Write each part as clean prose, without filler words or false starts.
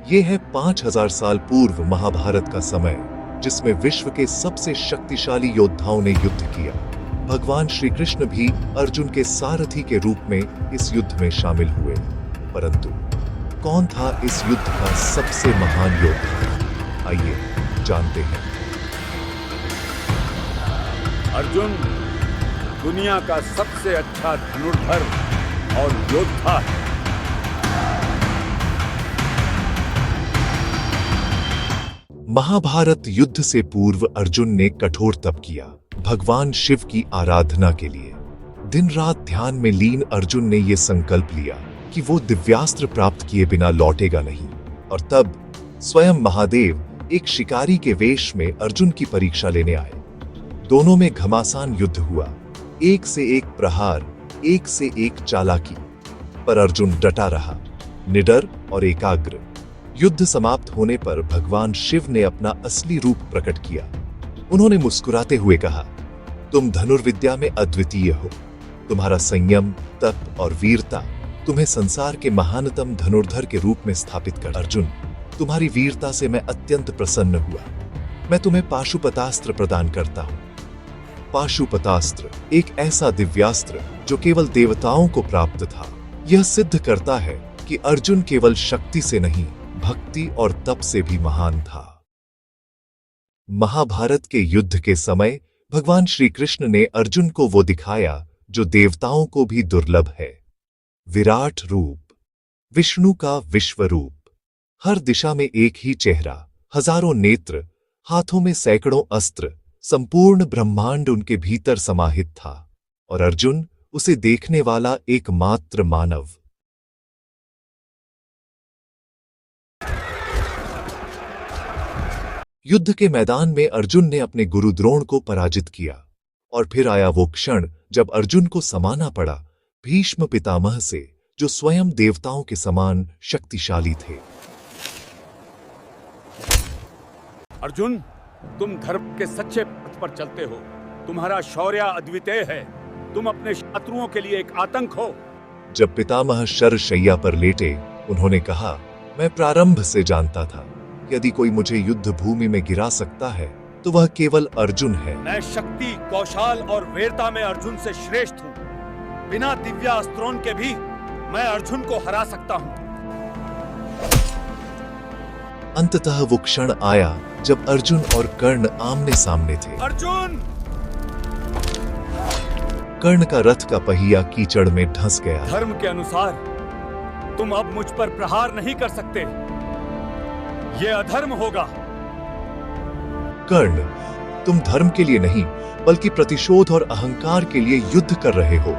ये है 5000 साल पूर्व महाभारत का समय, जिसमें विश्व के सबसे शक्तिशाली योद्धाओं ने युद्ध किया। भगवान श्री कृष्ण भी अर्जुन के सारथी के रूप में इस युद्ध में शामिल हुए। परंतु कौन था इस युद्ध का सबसे महान योद्धा? आइए जानते हैं। अर्जुन दुनिया का सबसे अच्छा धनुर्धर और योद्धा है। महाभारत युद्ध से पूर्व अर्जुन ने कठोर तप किया, भगवान शिव की आराधना के लिए। दिन रात ध्यान में लीन अर्जुन ने यह संकल्प लिया कि वो दिव्यास्त्र प्राप्त किए बिना लौटेगा नहीं। और तब स्वयं महादेव एक शिकारी के वेश में अर्जुन की परीक्षा लेने आए। दोनों में घमासान युद्ध हुआ, एक से एक प्रहार, एक से एक चालाकी। पर अर्जुन डटा रहा, निडर और एकाग्र। युद्ध समाप्त होने पर भगवान शिव ने अपना असली रूप प्रकट किया। उन्होंने मुस्कुराते हुए कहा, तुम धनुर्विद्या में अद्वितीय हो। तुम्हारा संयम, तप और वीरता तुम्हें संसार के महानतम धनुर्धर के रूप में स्थापित कर। अर्जुन, तुम्हारी वीरता से मैं अत्यंत प्रसन्न हुआ। मैं तुम्हें पाशुपतास्त्र प्रदान करता हूं। पाशुपतास्त्र एक ऐसा दिव्यास्त्र जो केवल देवताओं को प्राप्त था। यह सिद्ध करता है कि अर्जुन केवल शक्ति से नहीं, भक्ति और तप से भी महान था। महाभारत के युद्ध के समय भगवान श्री कृष्ण ने अर्जुन को वो दिखाया जो देवताओं को भी दुर्लभ है। विराट रूप, विष्णु का विश्व रूप। हर दिशा में एक ही चेहरा, हजारों नेत्र, हाथों में सैकड़ों अस्त्र, संपूर्ण ब्रह्मांड उनके भीतर समाहित था। और अर्जुन उसे देखने वाला एकमात्र मानव। युद्ध के मैदान में अर्जुन ने अपने गुरु द्रोण को पराजित किया। और फिर आया वो क्षण जब अर्जुन को समाना पड़ा भीष्म पितामह से, जो स्वयं देवताओं के समान शक्तिशाली थे। अर्जुन, तुम धर्म के सच्चे पथ पर चलते हो। तुम्हारा शौर्य अद्वितीय है। तुम अपने शत्रुओं के लिए एक आतंक हो। जब पितामह शरशैया पर लेटे, उन्होंने कहा, मैं प्रारंभ से जानता था यदि कोई मुझे युद्ध भूमि में गिरा सकता है तो वह केवल अर्जुन है। मैं शक्ति, कौशल और वीरता में अर्जुन से श्रेष्ठ हूँ। बिना दिव्यास्त्रों के भी मैं अर्जुन को हरा सकता हूँ। अंततः वो क्षण आया जब अर्जुन और कर्ण आमने सामने थे। अर्जुन! कर्ण का रथ का पहिया कीचड़ में धंस गया। धर्म के अनुसार तुम अब मुझ पर प्रहार नहीं कर सकते। यह अधर्म होगा। कर्ण, तुम धर्म के लिए नहीं बल्कि प्रतिशोध और अहंकार के लिए युद्ध कर रहे हो।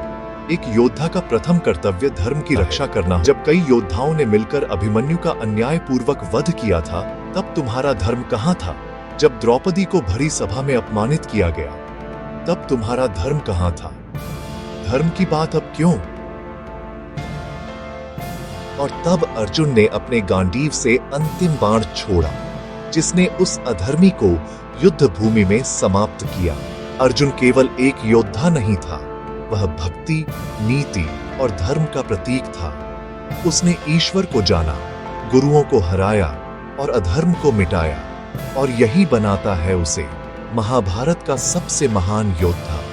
एक योद्धा का प्रथम कर्तव्य धर्म की रक्षा करना। जब कई योद्धाओं ने मिलकर अभिमन्यु का अन्यायपूर्वक वध किया था, तब तुम्हारा धर्म कहां था? जब द्रौपदी को भरी सभा में अपमानित किया गया, तब तुम्हारा धर्म कहां था? धर्म की बात अब क्यों? और तब अर्जुन ने अपने गांडीव से अंतिम बाण छोड़ा, जिसने उस अधर्मी को युद्ध भूमि में समाप्त किया। अर्जुन केवल एक योद्धा नहीं था, वह भक्ति, नीति और धर्म का प्रतीक था। उसने ईश्वर को जाना, गुरुओं को हराया और अधर्म को मिटाया। और यही बनाता है उसे महाभारत का सबसे महान योद्धा।